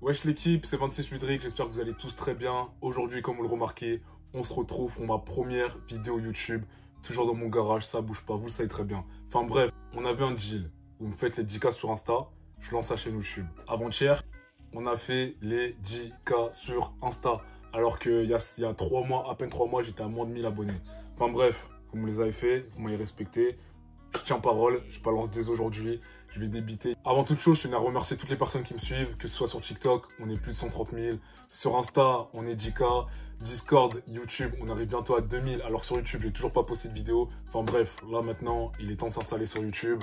Wesh l'équipe, c'est 26 Ludric, j'espère que vous allez tous très bien. Aujourd'hui, comme vous le remarquez, on se retrouve pour ma première vidéo YouTube. Toujours dans mon garage, ça bouge pas, vous le savez très bien. Enfin bref, on avait un deal. Vous me faites les 10K sur Insta, je lance la chaîne YouTube. Avant-hier, on a fait les 10K sur Insta. Alors qu'il y a 3 mois, à peine 3 mois, j'étais à moins de 1000 abonnés. Enfin bref, vous me les avez fait, vous m'avez respecté. Je tiens parole, je balance dès aujourd'hui, je vais débiter. Avant toute chose, je tenais à remercier toutes les personnes qui me suivent, que ce soit sur TikTok, on est plus de 130 000. Sur Insta, on est 10K. Discord, YouTube, on arrive bientôt à 2000. Alors sur YouTube, j'ai toujours pas posté de vidéo. Enfin bref, là maintenant, il est temps de s'installer sur YouTube.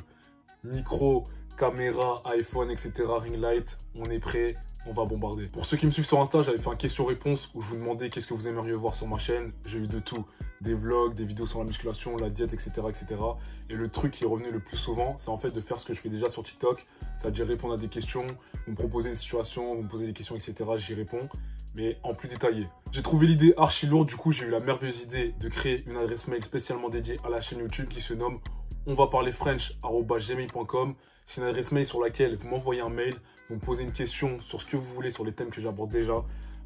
Micro, caméra, iPhone, etc. Ring light, on est prêt, on va bombarder. Pour ceux qui me suivent sur Insta, j'avais fait un question-réponse où je vous demandais qu'est-ce que vous aimeriez voir sur ma chaîne. J'ai eu de tout, des vlogs, des vidéos sur la musculation, la diète, etc., etc. Et le truc qui est revenu le plus souvent, c'est en fait de faire ce que je fais déjà sur TikTok, c'est-à-dire répondre à des questions, vous me proposez une situation, vous me posez des questions, etc. J'y réponds, mais en plus détaillé. J'ai trouvé l'idée archi lourde, du coup j'ai eu la merveilleuse idée de créer une adresse mail spécialement dédiée à la chaîne YouTube qui se nomme onvaparlerfrench@gmail.com. C'est une adresse mail sur laquelle vous m'envoyez un mail, vous me posez une question sur ce que vous voulez, sur les thèmes que j'aborde déjà.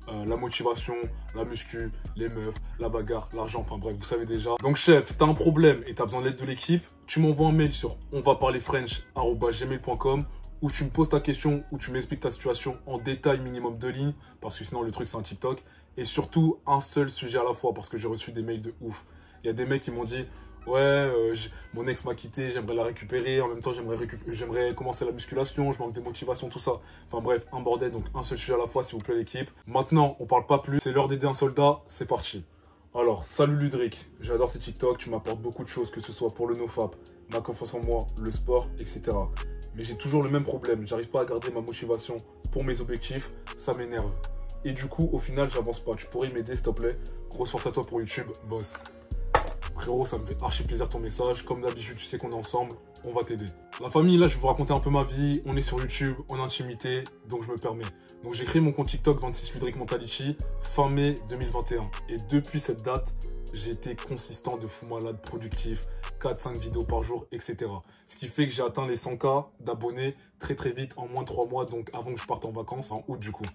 La motivation, la muscu, les meufs, la bagarre, l'argent, enfin bref, vous savez déjà. Donc chef, t'as un problème et t'as besoin de l'aide de l'équipe, tu m'envoies un mail sur onvaparlerfrench@gmail.com où tu me poses ta question, où tu m'expliques ta situation en détail, minimum 2 lignes, parce que sinon le truc c'est un TikTok. Et surtout, un seul sujet à la fois, parce que j'ai reçu des mails de ouf. Il y a des mecs qui m'ont dit... Ouais, mon ex m'a quitté, j'aimerais la récupérer. En même temps, j'aimerais commencer la musculation, je manque de motivation, tout ça. Enfin bref, un bordel, donc un seul sujet à la fois, s'il vous plaît, l'équipe. Maintenant, on parle pas plus. C'est l'heure d'aider un soldat, c'est parti. Alors, salut Ludric, j'adore tes TikTok, tu m'apportes beaucoup de choses, que ce soit pour le nofap, ma confiance en moi, le sport, etc. Mais j'ai toujours le même problème, j'arrive pas à garder ma motivation pour mes objectifs, ça m'énerve. Et du coup, au final, j'avance pas. Tu pourrais m'aider, s'il te plaît? Grosse force à toi pour YouTube, boss. Frérot, ça me fait archi plaisir ton message. Comme d'habitude, tu sais qu'on est ensemble, on va t'aider. La famille, là, je vais vous raconter un peu ma vie. On est sur YouTube, en intimité, donc je me permets. Donc j'ai créé mon compte TikTok 26 Ludric Mentality fin mai 2021. Et depuis cette date, j'ai été consistant de fou malade, productif, 4-5 vidéos par jour, etc. Ce qui fait que j'ai atteint les 100K d'abonnés très très vite, en moins de 3 mois, donc avant que je parte en vacances, en août du coup.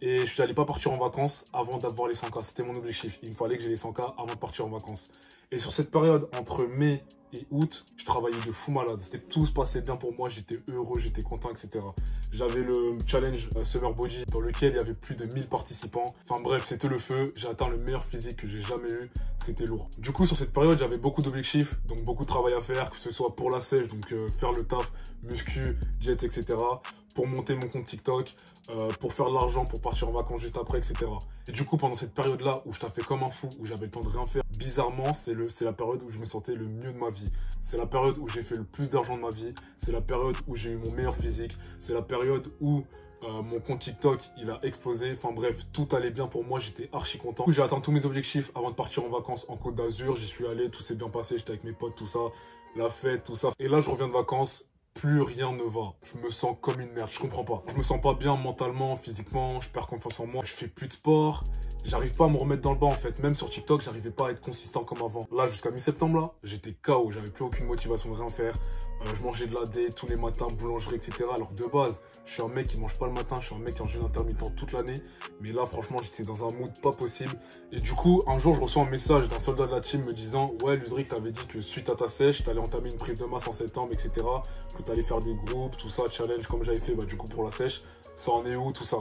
Et je n'allais pas partir en vacances avant d'avoir les 100K. C'était mon objectif. Il me fallait que j'ai les 100K avant de partir en vacances. Et sur cette période, entre mai et août, je travaillais de fou malade. Tout se passait bien pour moi. J'étais heureux, j'étais content, etc. J'avais le challenge Summer Body dans lequel il y avait plus de 1000 participants. Enfin bref, c'était le feu. J'ai atteint le meilleur physique que j'ai jamais eu. C'était lourd. Du coup, sur cette période, j'avais beaucoup d'objectifs. Donc beaucoup de travail à faire, que ce soit pour la sèche, donc faire le taf, muscu, diète, etc. Pour monter mon compte TikTok, pour faire de l'argent, pour partir en vacances juste après, etc. Et du coup, pendant cette période-là où je taffais comme un fou, où j'avais le temps de rien faire, bizarrement, c'est la période où je me sentais le mieux de ma vie. C'est la période où j'ai fait le plus d'argent de ma vie. C'est la période où j'ai eu mon meilleur physique. C'est la période où mon compte TikTok, il a explosé. Enfin bref, tout allait bien pour moi. J'étais archi content. J'ai atteint tous mes objectifs avant de partir en vacances en Côte d'Azur. J'y suis allé, tout s'est bien passé. J'étais avec mes potes, tout ça. La fête, tout ça. Et là, je reviens de vacances. Plus rien ne va. Je me sens comme une merde. Je comprends pas. Je me sens pas bien mentalement, physiquement. Je perds confiance en moi. Je fais plus de sport. J'arrive pas à me remettre dans le bain en fait. Même sur TikTok, j'arrivais pas à être consistant comme avant. Là, jusqu'à mi-septembre, là, j'étais KO. J'avais plus aucune motivation de rien faire. Je mangeais de la D tous les matins, boulangerie, etc. Alors de base, je suis un mec qui mange pas le matin. Je suis un mec qui est en jeûne intermittent toute l'année. Mais là, franchement, j'étais dans un mood pas possible. Et du coup, un jour, je reçois un message d'un soldat de la team me disant: ouais, Ludric, t'avais dit que suite à ta sèche, t'allais entamer une prise de masse en septembre, etc. Que t'allais faire des groupes, tout ça, challenge comme j'avais fait du coup pour la sèche. Ça en est où, tout ça?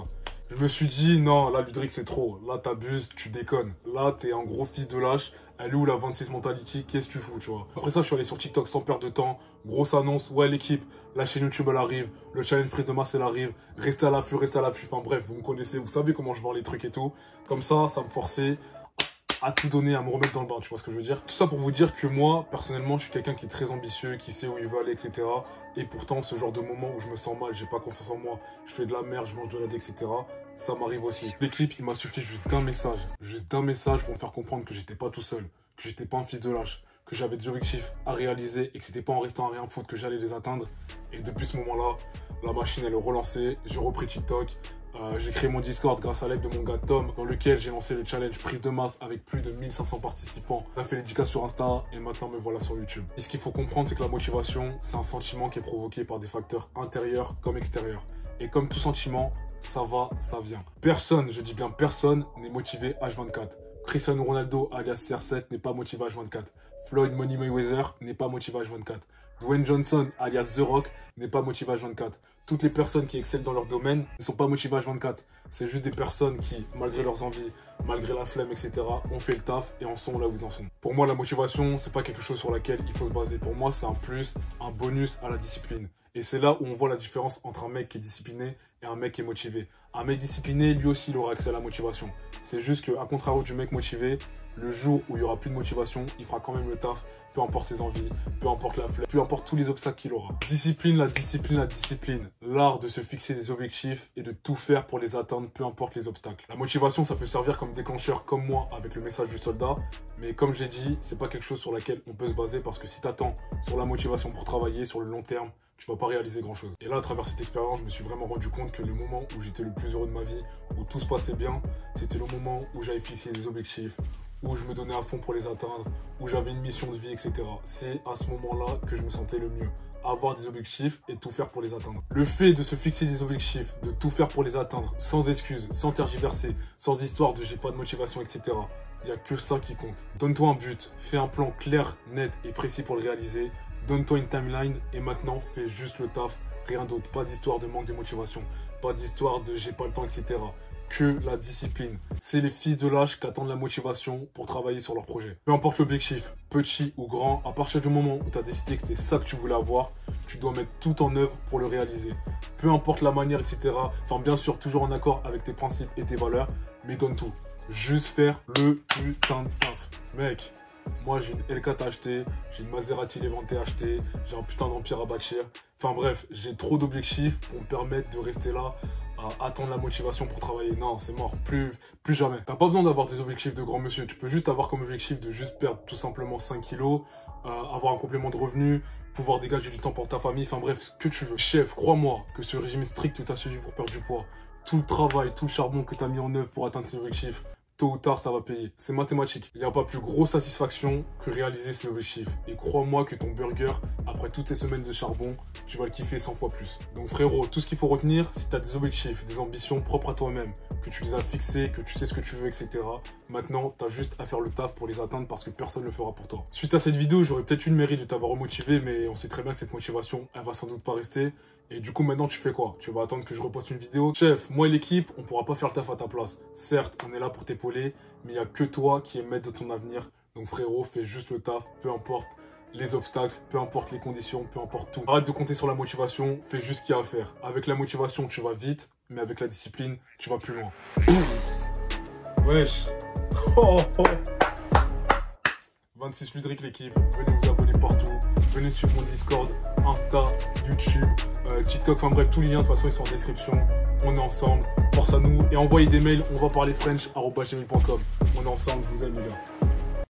Je me suis dit, non, là, Ludric, c'est trop. Là, t'abuses, tu déconnes. Là, t'es un gros fils de lâche. Elle est où la 26 Mentality? Qu'est-ce que tu fous, tu vois? Après ça, je suis allé sur TikTok sans perdre de temps. Grosse annonce. Ouais, l'équipe, la chaîne YouTube, elle arrive. Le challenge prise de masse, elle arrive. Restez à l'affût, restez à l'affût. Enfin bref, vous me connaissez, vous savez comment je vends les trucs et tout. Comme ça me forçait à tout donner, à me remettre dans le bain, tu vois ce que je veux dire? Tout ça pour vous dire que moi, personnellement, je suis quelqu'un qui est très ambitieux, qui sait où il veut aller, etc. Et pourtant, ce genre de moment où je me sens mal, j'ai pas confiance en moi, je fais de la merde, je mange de la D, etc. Ça m'arrive aussi. Les clips, il m'a suffi juste d'un message pour me faire comprendre que j'étais pas tout seul, que j'étais pas un fils de lâche, que j'avais des objectifs à réaliser et que c'était pas en restant à rien foutre que j'allais les atteindre. Et depuis ce moment-là, la machine elle est relancée, j'ai repris TikTok. J'ai créé mon Discord grâce à l'aide de mon gars Tom, dans lequel j'ai lancé le challenge prise de masse avec plus de 1500 participants. On a fait les 10K sur Insta et maintenant me voilà sur YouTube. Et ce qu'il faut comprendre, c'est que la motivation, c'est un sentiment qui est provoqué par des facteurs intérieurs comme extérieurs. Et comme tout sentiment, ça va, ça vient. Personne, je dis bien personne, n'est motivé H24. Cristiano Ronaldo alias CR7 n'est pas motivé H24. Floyd Money Mayweather n'est pas motivé H24. Dwayne Johnson alias The Rock n'est pas motivé H24. Toutes les personnes qui excellent dans leur domaine ne sont pas motivées H24. C'est juste des personnes qui, malgré leurs envies, malgré la flemme, etc., ont fait le taf et en sont là où ils en sont. Pour moi, la motivation, c'est pas quelque chose sur laquelle il faut se baser. Pour moi, c'est un plus, un bonus à la discipline. Et c'est là où on voit la différence entre un mec qui est discipliné et un mec qui est motivé. Un mec discipliné, lui aussi, il aura accès à la motivation. C'est juste qu'à contrario du mec motivé, le jour où il n'y aura plus de motivation, il fera quand même le taf, peu importe ses envies, peu importe la flemme, peu importe tous les obstacles qu'il aura. Discipline, la discipline, la discipline. L'art de se fixer des objectifs et de tout faire pour les atteindre, peu importe les obstacles. La motivation, ça peut servir comme déclencheur, comme moi, avec le message du soldat. Mais comme j'ai dit, c'est pas quelque chose sur laquelle on peut se baser parce que si tu attends sur la motivation pour travailler sur le long terme, tu vas pas réaliser grand chose. Et là, à travers cette expérience, je me suis vraiment rendu compte que le moment où j'étais le plus heureux de ma vie, où tout se passait bien, c'était le moment où j'avais fixé des objectifs, où je me donnais à fond pour les atteindre, où j'avais une mission de vie, etc. C'est à ce moment-là que je me sentais le mieux. Avoir des objectifs et tout faire pour les atteindre. Le fait de se fixer des objectifs, de tout faire pour les atteindre, sans excuses, sans tergiverser, sans histoire de j'ai pas de motivation, etc. Il n'y a que ça qui compte. Donne-toi un but, fais un plan clair, net et précis pour le réaliser. Donne-toi une timeline et maintenant fais juste le taf, rien d'autre. Pas d'histoire de manque de motivation, pas d'histoire de j'ai pas le temps, etc. Que la discipline. C'est les fils de lâche qui attendent la motivation pour travailler sur leur projet. Peu importe l'objectif, petit ou grand, à partir du moment où tu as décidé que c'était ça que tu voulais avoir, tu dois mettre tout en œuvre pour le réaliser. Peu importe la manière, etc. Enfin, bien sûr, toujours en accord avec tes principes et tes valeurs, mais donne tout. Juste faire le putain de taf. Mec, moi j'ai une L4 à acheter, j'ai une Maserati Levante à acheter, j'ai un putain d'empire à bâtir. Enfin bref, j'ai trop d'objectifs pour me permettre de rester là à attendre la motivation pour travailler. Non, c'est mort, plus jamais. T'as pas besoin d'avoir des objectifs de grand monsieur, tu peux juste avoir comme objectif de juste perdre tout simplement 5 kilos, avoir un complément de revenu, pouvoir dégager du temps pour ta famille, enfin bref, ce que tu veux. Chef, crois-moi que ce régime strict que tu as suivi pour perdre du poids, tout le travail, tout le charbon que tu as mis en œuvre pour atteindre tes objectifs, tôt ou tard, ça va payer. C'est mathématique. Il n'y a pas plus grosse satisfaction que réaliser ses objectifs. Et crois-moi que ton burger, après toutes ces semaines de charbon, tu vas le kiffer 100 fois plus. Donc frérot, tout ce qu'il faut retenir, si tu as des objectifs, des ambitions propres à toi-même, que tu les as fixés, que tu sais ce que tu veux, etc. Maintenant, tu as juste à faire le taf pour les atteindre parce que personne ne le fera pour toi. Suite à cette vidéo, j'aurais peut-être eu le mérite de t'avoir remotivé, mais on sait très bien que cette motivation, elle va sans doute pas rester. Et du coup, maintenant, tu fais quoi? Tu vas attendre que je reposte une vidéo? Chef, moi et l'équipe, on pourra pas faire le taf à ta place. Certes, on est là pour t'épauler, mais il n'y a que toi qui es maître de ton avenir. Donc frérot, fais juste le taf, peu importe les obstacles, peu importe les conditions, peu importe tout. Arrête de compter sur la motivation, fais juste ce qu'il y a à faire. Avec la motivation, tu vas vite, mais avec la discipline, tu vas plus loin. Wesh. 26 Ludric l'équipe, venez vous abonner partout, venez suivre mon Discord, Insta, YouTube, TikTok, enfin bref, tous les liens de toute façon ils sont en description. On est ensemble, force à nous et envoyez des mails, on va parler French@gmail.com. On est ensemble, je vous aime les gars.